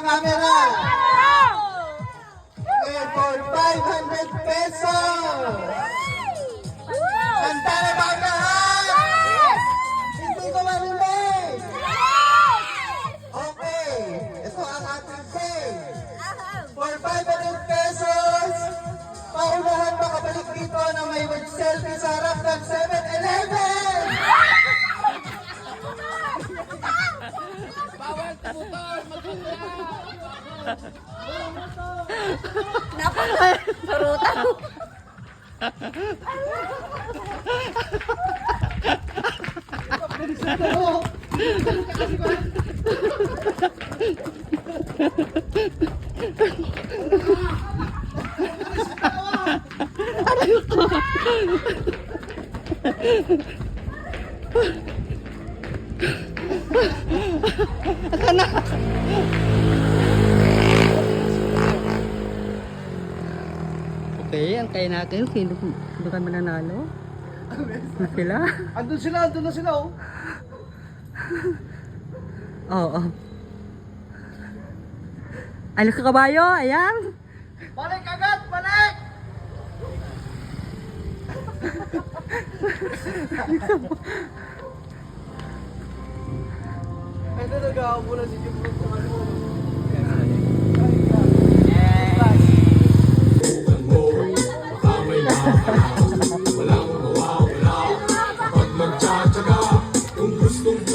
camera. Okay, for 500 pesos. Handa na ba ang lahat? Hindi ko marinig. Okay, ito ang ating pay. For 500 pesos, paunahan makabalik dito na may mag-selfie sa harap ng 7-Eleven! Bawal tumutol, maganda. Turutan. Okay, ang kaya natin, sino ka mananalo? Na sila? Andun na sila, oh. Oo. Alis ka kabayo, ayan. Balik agad, balik! Ito nag-aabo na si Jumbo sa ano.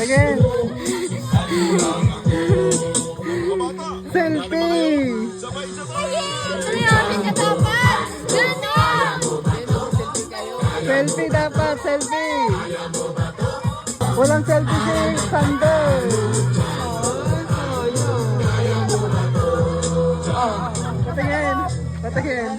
Again. Selfie! Selfie dapat, selfie! Walang selfie si Sander! Patingin! Patingin!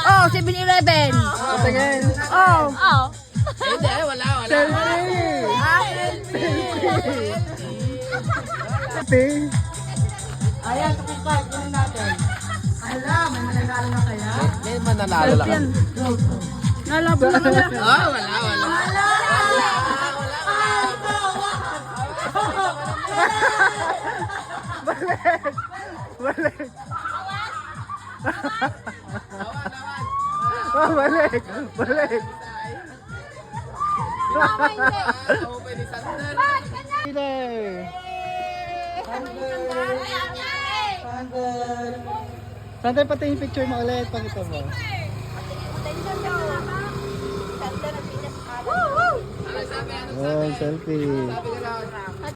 Oh, 7-Eleven. Patingin! Oh. Oh. Hindi, wala. Selfie! Selfie! Ayan, tukukay, kunin natin. Ala, may mananalo na kaya? May mananalo lang. Nalabo na kaya. Ah, wala. Balik! Balik! Balik! Ako pwede Sander. Sander, pati yung picture mo ulit. Pakita mo. Oh, selfie.